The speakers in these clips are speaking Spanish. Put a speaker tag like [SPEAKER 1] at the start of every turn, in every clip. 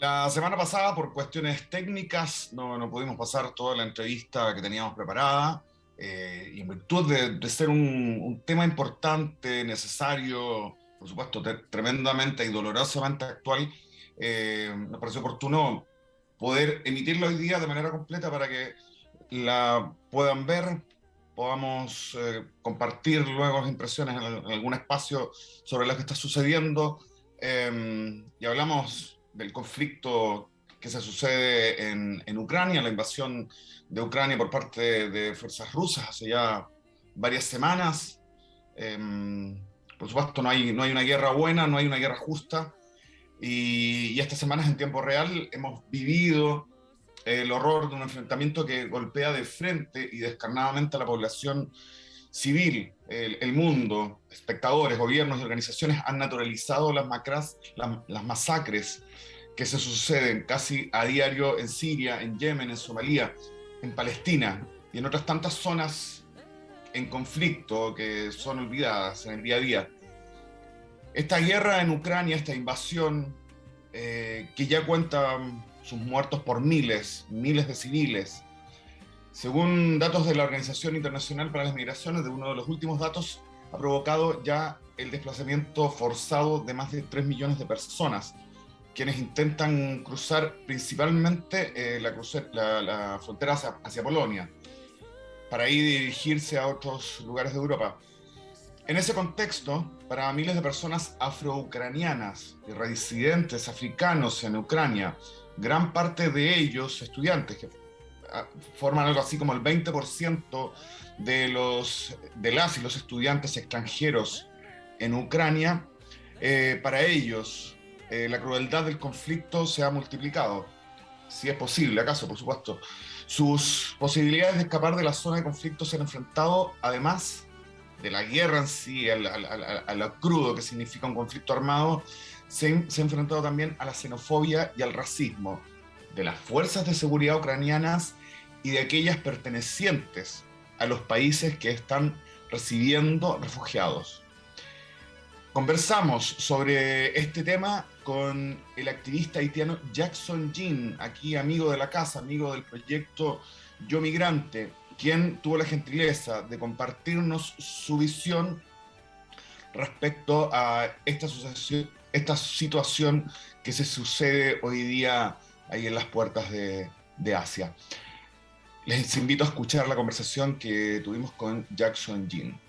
[SPEAKER 1] La semana pasada, por cuestiones técnicas, no pudimos pasar toda la entrevista que teníamos preparada. Y en virtud de ser un tema importante, necesario, por supuesto, tremendamente y dolorosamente actual, nos pareció oportuno poder emitirlo hoy día de manera completa para que la puedan ver, podamos compartir luego las impresiones en algún espacio sobre lo que está sucediendo. Y hablamos del conflicto que se sucede en Ucrania, la invasión de Ucrania por parte de fuerzas rusas hace ya varias semanas. Eh, por supuesto, no hay una guerra buena, no hay una guerra justa. Y estas semanas en tiempo real hemos vivido el horror de un enfrentamiento que golpea de frente y descarnadamente a la población civil. El mundo, espectadores, gobiernos y organizaciones han naturalizado las masacres que se suceden casi a diario en Siria, en Yemen, en Somalia, en Palestina y en otras tantas zonas en conflicto que son olvidadas en el día a día. Esta guerra en Ucrania, esta invasión, que ya cuenta sus muertos por miles de civiles. Según datos de la Organización Internacional para las Migraciones, de uno de los últimos datos, ha provocado ya el desplazamiento forzado de más de 3 millones de personas, quienes intentan cruzar principalmente la frontera hacia Polonia, para ir dirigirse a otros lugares de Europa. En ese contexto, para miles de personas afroucranianas y residentes africanos en Ucrania, gran parte de ellos estudiantes, que forman algo así como el 20% de las y los estudiantes extranjeros en Ucrania, para ellos la crueldad del conflicto se ha multiplicado, si es posible, acaso, por supuesto. Sus posibilidades de escapar de la zona de conflicto se han enfrentado, además de la guerra en sí, a lo crudo que significa un conflicto armado, se ha enfrentado también a la xenofobia y al racismo de las fuerzas de seguridad ucranianas y de aquellas pertenecientes a los países que están recibiendo refugiados. Conversamos sobre este tema con el activista haitiano Jackson Jean, aquí amigo de la casa, amigo del proyecto Yo Migrante, quien tuvo la gentileza de compartirnos su visión respecto a esta situación que se sucede hoy día ahí en las puertas de Asia. Les invito a escuchar la conversación que tuvimos con Jackson Jean.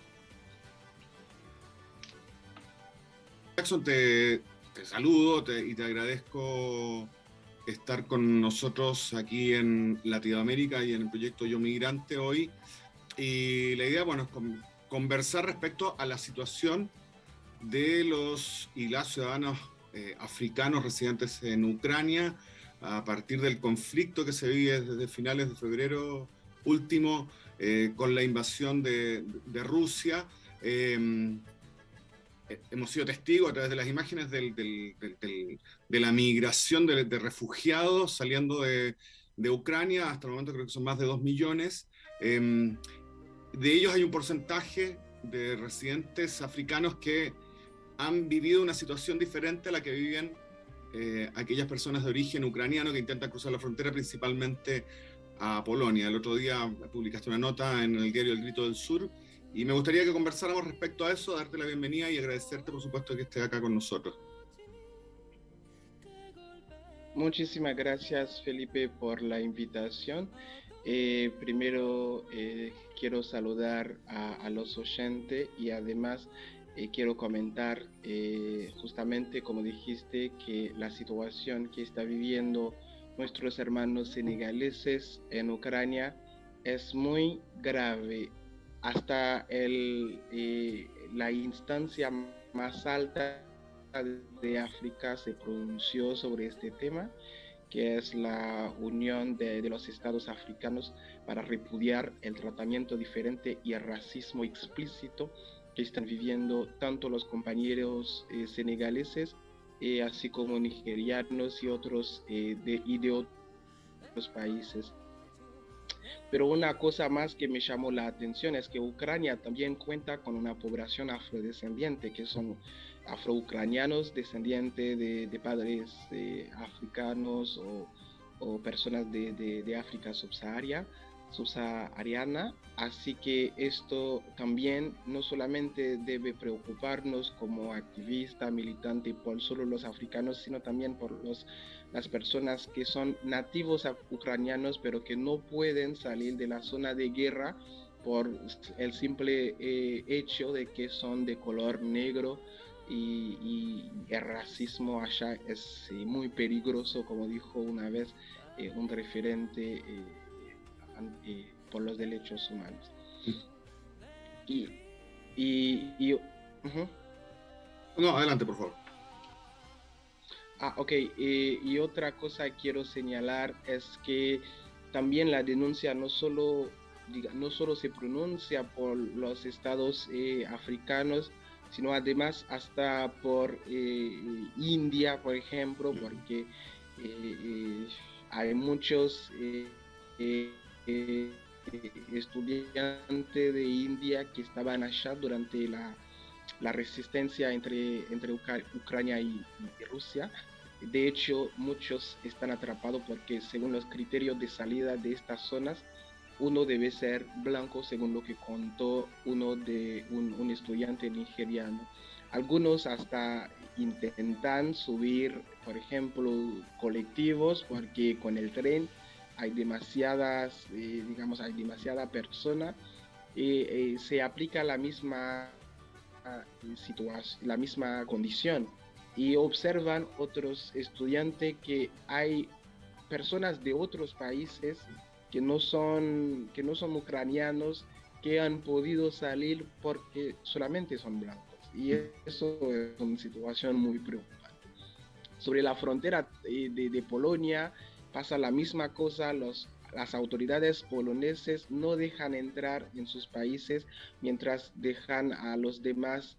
[SPEAKER 1] Jackson, te saludo y te agradezco estar con nosotros aquí en Latinoamérica y en el proyecto Yo Migrante hoy. Y la idea, bueno, es conversar respecto a la situación de los y las ciudadanos africanos residentes en Ucrania a partir del conflicto que se vive desde finales de febrero último con la invasión de Rusia. Hemos sido testigos a través de las imágenes de la migración de refugiados saliendo de Ucrania. Hasta el momento creo que son más de 2 millones. De ellos hay un porcentaje de residentes africanos que han vivido una situación diferente a la que viven aquellas personas de origen ucraniano que intentan cruzar la frontera principalmente a Polonia. El otro día publicaste una nota en el diario El Grito del Sur y me gustaría que conversáramos respecto a eso, darte la bienvenida y agradecerte, por supuesto, que estés acá con nosotros.
[SPEAKER 2] Muchísimas gracias, Felipe, por la invitación. Primero, quiero saludar a los oyentes y además quiero comentar justamente, como dijiste, que la situación que está viviendo nuestros hermanos senegaleses en Ucrania es muy grave. Hasta la instancia más alta de África se pronunció sobre este tema, que es la Unión de los Estados Africanos para repudiar el tratamiento diferente y el racismo explícito que están viviendo tanto los compañeros senegaleses, así como nigerianos y otros y de otros países. Pero una cosa más que me llamó la atención es que Ucrania también cuenta con una población afrodescendiente, que son afroucranianos descendientes de padres africanos o personas de África subsahariana. Así que esto también no solamente debe preocuparnos como activista, militante por solo los africanos, sino también por las personas que son nativos ucranianos, pero que no pueden salir de la zona de guerra por el simple hecho de que son de color negro. Y el racismo allá es muy peligroso, como dijo una vez un referente por los derechos humanos. Y, uh-huh.
[SPEAKER 1] No, adelante, por favor.
[SPEAKER 2] Ok. Y otra cosa que quiero señalar es que también la denuncia no solo se pronuncia por los estados africanos, sino además hasta por India, por ejemplo, porque hay muchos estudiantes de India que estaban allá durante la resistencia entre Ucrania y Rusia. De hecho, muchos están atrapados porque según los criterios de salida de estas zonas, uno debe ser blanco, según lo que contó un estudiante nigeriano. Algunos hasta intentan subir, por ejemplo, colectivos, porque con el tren hay demasiadas, hay demasiada persona. Se aplica la misma situación, la misma condición, y observan otros estudiantes que hay personas de otros países que no son ucranianos, que han podido salir porque solamente son blancos, y eso es una situación muy preocupante. Sobre la frontera de Polonia pasa la misma cosa. Las autoridades polonesas no dejan entrar en sus países mientras dejan a los demás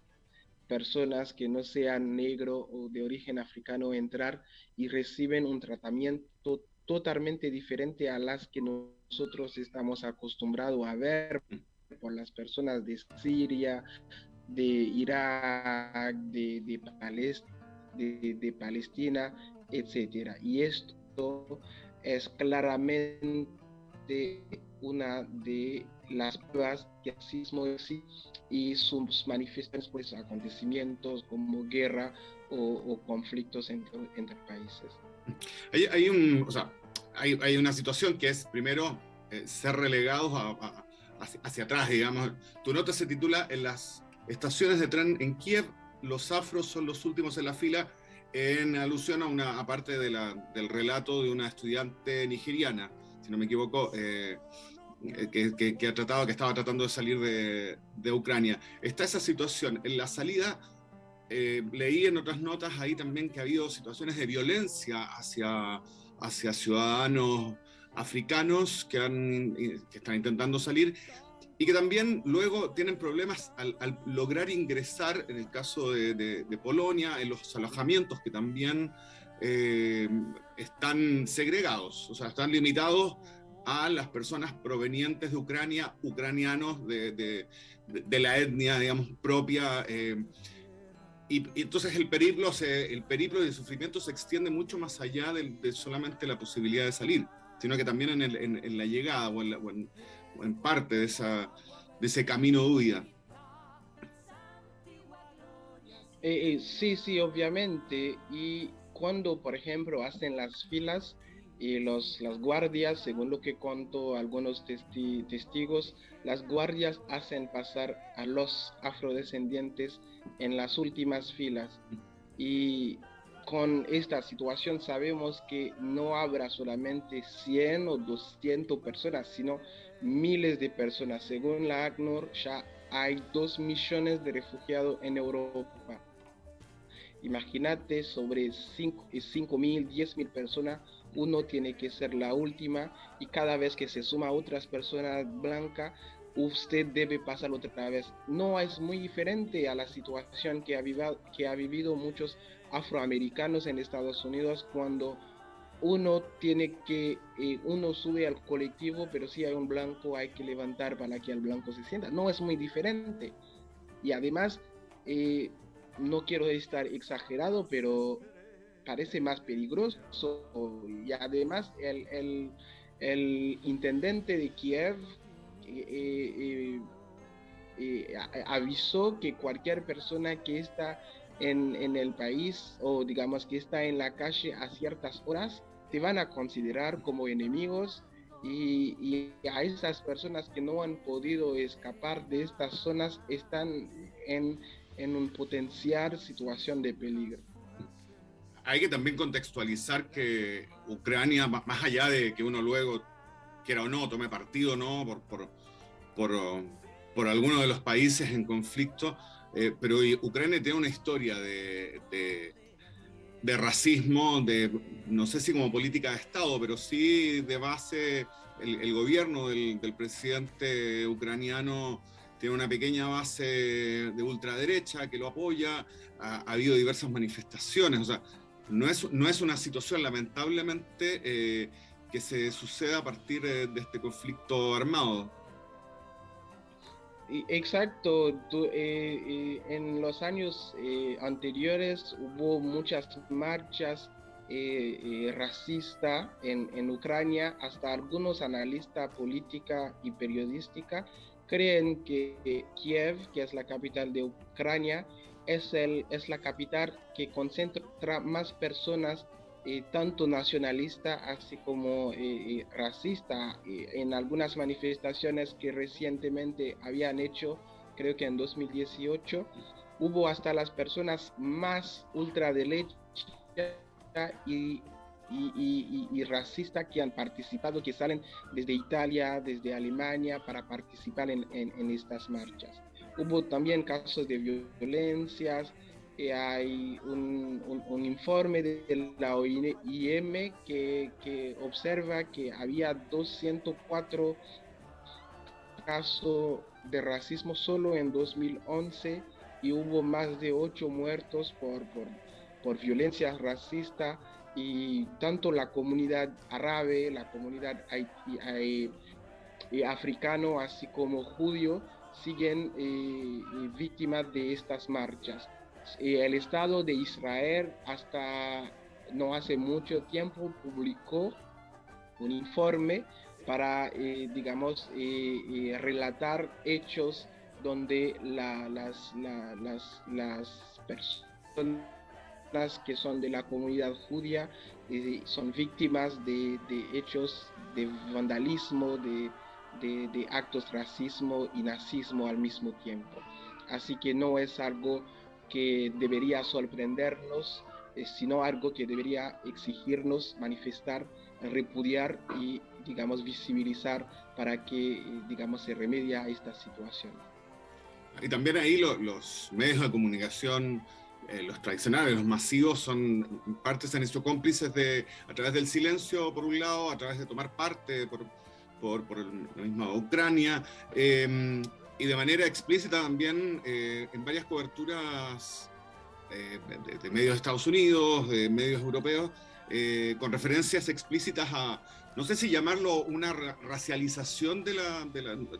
[SPEAKER 2] personas que no sean negro o de origen africano entrar, y reciben un tratamiento totalmente diferente a las que nosotros estamos acostumbrados a ver por las personas de Siria, de Irak, de Palestina, etcétera. Y esto es claramente una de las pruebas que el racismo existe, y sus manifestaciones, pues, acontecimientos como guerra o conflictos entre países.
[SPEAKER 1] Hay una situación que es, primero, ser relegados hacia atrás, digamos. Tu nota se titula "En las estaciones de tren en Kiev, los afros son los últimos en la fila", en alusión a una parte del relato de una estudiante nigeriana, si no me equivoco, que estaba tratando de salir de Ucrania. Está esa situación. En la salida, leí en otras notas ahí también que ha habido situaciones de violencia hacia ciudadanos africanos que están intentando salir, y que también luego tienen problemas al lograr ingresar, en el caso de Polonia, en los alojamientos que también están segregados, o sea, están limitados a las personas provenientes de Ucrania, ucranianos de la etnia, digamos, propia. Y entonces el periplo y el sufrimiento se extiende mucho más allá de solamente la posibilidad de salir, sino que también en la llegada o en parte de ese camino de huida.
[SPEAKER 2] Sí, obviamente. Y cuando, por ejemplo, hacen las filas, y las guardias, según lo que contó algunos testigos, las guardias hacen pasar a los afrodescendientes en las últimas filas. Y con esta situación sabemos que no habrá solamente 100 o 200 personas, sino miles de personas. Según la ACNUR, ya hay 2 millones de refugiados en Europa. Imagínate, sobre 5.000, 10.000 personas, uno tiene que ser la última, y cada vez que se suma a otras personas blancas, usted debe pasar otra vez. No es muy diferente a la situación que ha vivido muchos afroamericanos en Estados Unidos, cuando uno sube al colectivo, pero si hay un blanco hay que levantar para que el blanco se sienta. No es muy diferente. Y además, no quiero estar exagerado, pero parece más peligroso. Y además, el intendente de Kiev avisó que cualquier persona que está en el país o digamos que está en la calle a ciertas horas, te van a considerar como enemigos y a esas personas que no han podido escapar de estas zonas están en un potencial situación de peligro.
[SPEAKER 1] Hay que también contextualizar que Ucrania, más allá de que uno luego quiera o no, tome partido no por, por alguno de los países en conflicto, pero Ucrania tiene una historia de racismo, no sé si como política de Estado, pero sí de base. El gobierno del presidente ucraniano tiene una pequeña base de ultraderecha que lo apoya, ha habido diversas manifestaciones, o sea, no es una situación lamentablemente que se suceda a partir de este conflicto armado.
[SPEAKER 2] Exacto, en los años anteriores hubo muchas marchas racistas en Ucrania, hasta algunos analistas política y periodística creen que Kiev, que es la capital de Ucrania, es la capital que concentra más personas tanto nacionalista así como racista. En algunas manifestaciones que recientemente habían hecho, creo que en 2018, hubo hasta las personas más ultraderecha y, y racistas que han participado, que salen desde Italia, desde Alemania, para participar en estas marchas. Hubo también casos de violencias. Hay un informe de la OIM que observa que había 204 casos de racismo solo en 2011 y hubo más de 8 muertos por violencia racista, y tanto la comunidad árabe, la comunidad africano, así como judío, siguen víctimas de estas marchas. El Estado de Israel hasta no hace mucho tiempo publicó un informe para, digamos, relatar hechos donde las personas que son de la comunidad judía son víctimas de hechos de vandalismo, de actos de racismo y nazismo al mismo tiempo. Así que no es algo que debería sorprendernos, sino algo que debería exigirnos manifestar, repudiar y, digamos, visibilizar para que, digamos, se remedie a esta situación.
[SPEAKER 1] Y también ahí los medios de comunicación, los tradicionales, los masivos, son partes, se han hecho cómplices a través del silencio, por un lado, a través de tomar parte por la misma Ucrania, y de manera explícita también en varias coberturas de medios de Estados Unidos, de medios europeos, con referencias explícitas a, no sé si llamarlo una racialización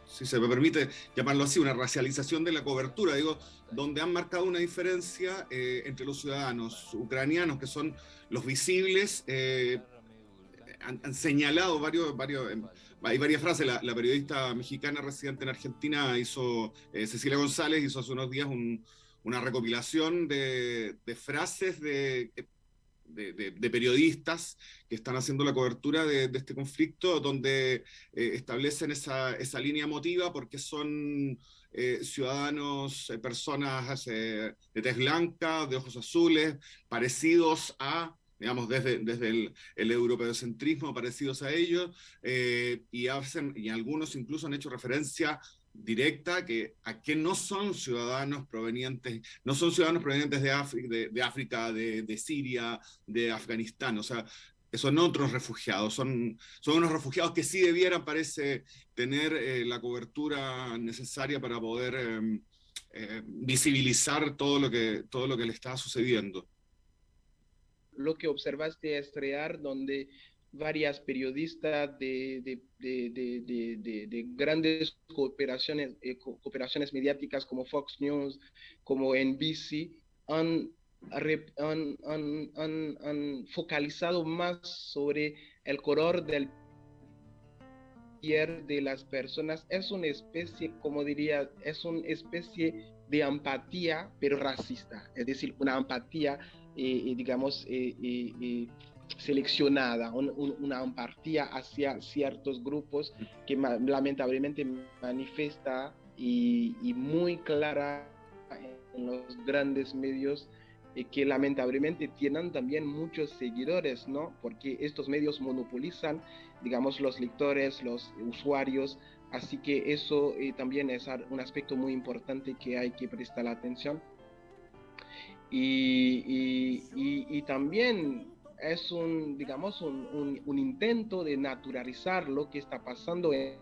[SPEAKER 1] si se me permite llamarlo así, una racialización de la cobertura, digo, donde han marcado una diferencia entre los ciudadanos ucranianos, que son los visibles, han señalado hay varias frases. La periodista mexicana residente en Argentina Cecilia González hizo hace unos días una recopilación de frases de periodistas que están haciendo la cobertura de este conflicto, donde establecen esa línea emotiva porque son ciudadanos, personas de tez blanca, de ojos azules, parecidos a, digamos, desde el europeocentrismo, parecidos a ellos, y algunos incluso han hecho referencia directa a que no son ciudadanos provenientes de África, de Siria, de Afganistán, o sea, son otros refugiados, son unos refugiados que sí debieran, parece, tener la cobertura necesaria para poder visibilizar todo lo que le está sucediendo.
[SPEAKER 2] lo que observaste es real, donde varias periodistas de grandes cooperaciones mediáticas como Fox News, como NBC, han, han focalizado más sobre el color del de las personas. Es una especie, como diría, es una especie de empatía, pero racista, es decir, una empatía, digamos, seleccionada, una empatía hacia ciertos grupos que lamentablemente manifiesta y muy clara en los grandes medios, que lamentablemente tienen también muchos seguidores, ¿no? Porque estos medios monopolizan, digamos, los lectores, los usuarios, así que eso también es un aspecto muy importante que hay que prestar atención. Y también es un, digamos, un intento de naturalizar lo que está pasando en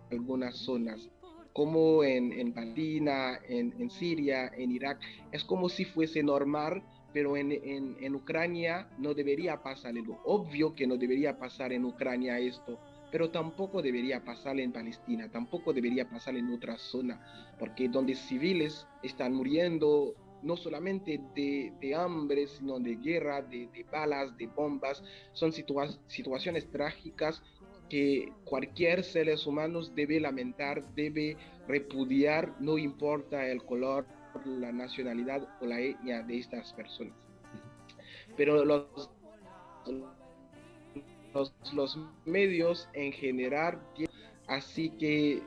[SPEAKER 2] algunas zonas, como en Palestina, en Siria, en Irak. Es como si fuese normal, pero en Ucrania no debería pasar algo. Obvio que no debería pasar en Ucrania esto, pero tampoco debería pasar en Palestina, tampoco debería pasar en otra zona, porque donde civiles están muriendo no solamente de hambre, sino de guerra, de balas, de bombas. Son situaciones trágicas que cualquier ser humano debe lamentar, debe repudiar, no importa el color, la nacionalidad o la etnia de estas personas. Pero los medios en general, así que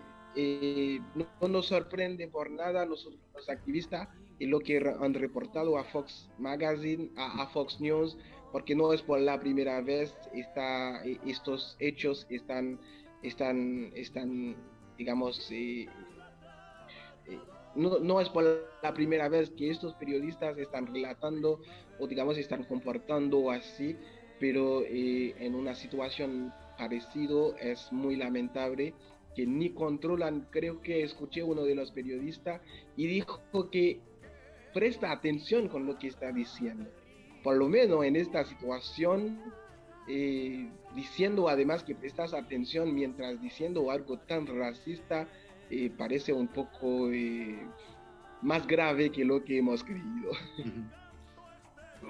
[SPEAKER 2] no nos sorprende por nada nosotros los activistas y lo que han reportado a Fox Magazine, a Fox News, porque no es por la primera vez, estos hechos están digamos, no es por la primera vez que estos periodistas están relatando o digamos están comportando así, pero en una situación parecido es muy lamentable que ni controlan. Creo que escuché uno de los periodistas y dijo que presta atención con lo que está diciendo. Por lo menos en esta situación, diciendo además que prestas atención mientras diciendo algo tan racista, parece un poco más grave que lo que hemos creído.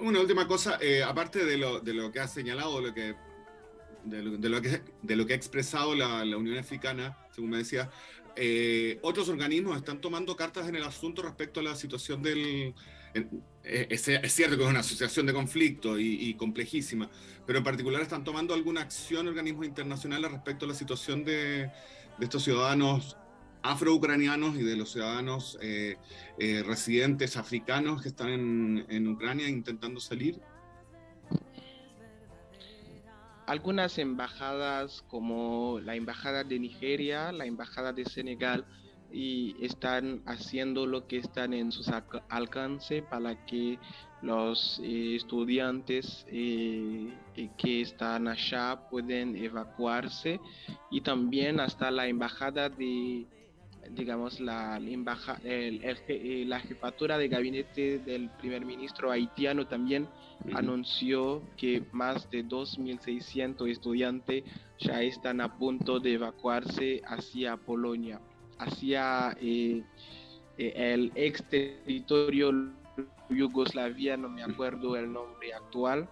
[SPEAKER 3] Una última cosa, aparte de lo que ha señalado, de lo que ha expresado la Unión Africana, según me decía, otros organismos están tomando cartas en el asunto respecto a la situación del... Es cierto que es una asociación de conflicto y complejísima, pero en particular están tomando alguna acción organismos internacionales respecto a la situación de estos ciudadanos afro-ucranianos y de los ciudadanos residentes africanos que están en Ucrania intentando salir.
[SPEAKER 2] Algunas embajadas como la embajada de Nigeria, la embajada de Senegal, y están haciendo lo que están en su alcance para que los estudiantes que están allá pueden evacuarse, y también hasta la embajada de, digamos, la jefatura de gabinete del primer ministro haitiano también anunció que más de 2.600 estudiantes ya están a punto de evacuarse hacia Polonia, hacia el ex territorio Yugoslavia, no me acuerdo el nombre actual.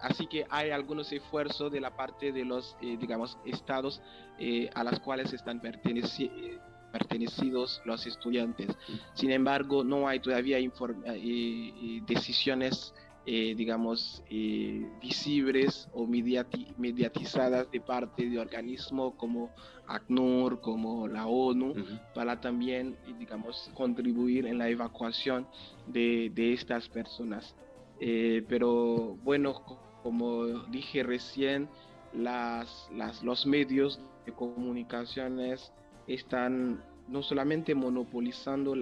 [SPEAKER 2] Así que hay algunos esfuerzos de la parte de los, digamos, estados a las cuales están pertenecidos los estudiantes. Sin embargo, no hay todavía decisiones, digamos, visibles o mediatizadas de parte de organismos como ACNUR, como la ONU, para también, digamos, contribuir en la evacuación de estas personas. Pero bueno, como dije recién, los medios de comunicaciones están no solamente monopolizando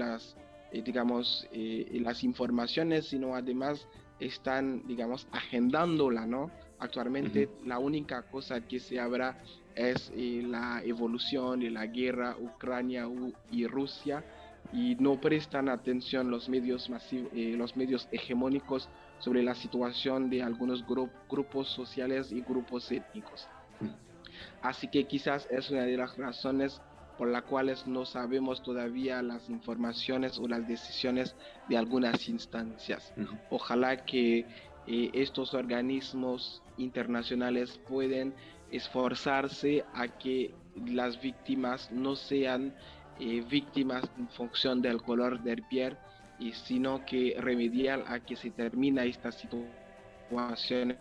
[SPEAKER 2] digamos, las informaciones, sino además están, digamos, agendándola, ¿no? Actualmente la única cosa que se habla es la evolución de la guerra Ucrania y Rusia, y no prestan atención los medios hegemónicos sobre la situación de algunos grupos sociales y grupos étnicos. Así que quizás es una de las razones por las cuales no sabemos todavía las informaciones o las decisiones de algunas instancias. Ojalá que estos organismos internacionales pueden esforzarse a que las víctimas no sean víctimas en función del color del piel, sino que remediar a que se termine esta situación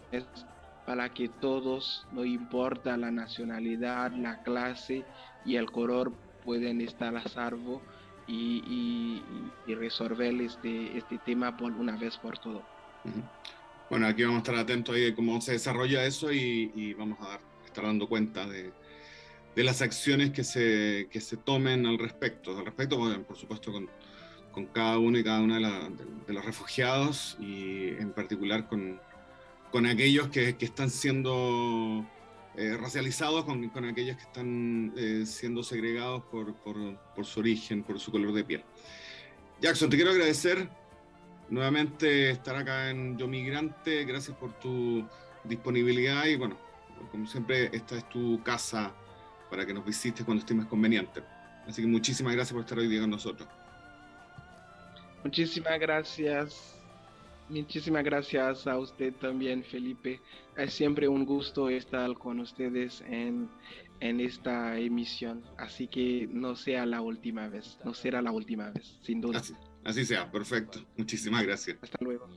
[SPEAKER 2] para que todos, no importa la nacionalidad, la clase y el color, pueden estar a salvo y resolver este tema por una vez por todo.
[SPEAKER 3] Bueno, aquí vamos a estar atentos ahí de cómo se desarrolla eso y vamos a estar dando cuenta de las acciones que se tomen al respecto, bueno, por supuesto con cada uno y cada una de los refugiados y en particular con aquellos que están siendo racializados, con aquellos que están siendo segregados por su origen, por su color de piel. Jackson, te quiero agradecer nuevamente estar acá en Yo Migrante. Gracias por tu disponibilidad y bueno, como siempre, esta es tu casa para que nos visites cuando esté más conveniente. Así que muchísimas gracias por estar hoy día con nosotros.
[SPEAKER 2] Muchísimas gracias. Muchísimas gracias a usted también, Felipe. Es siempre un gusto estar con ustedes en esta emisión. Así que no será la última vez, sin duda.
[SPEAKER 3] Así sea, perfecto. Muchísimas gracias.
[SPEAKER 2] Hasta luego.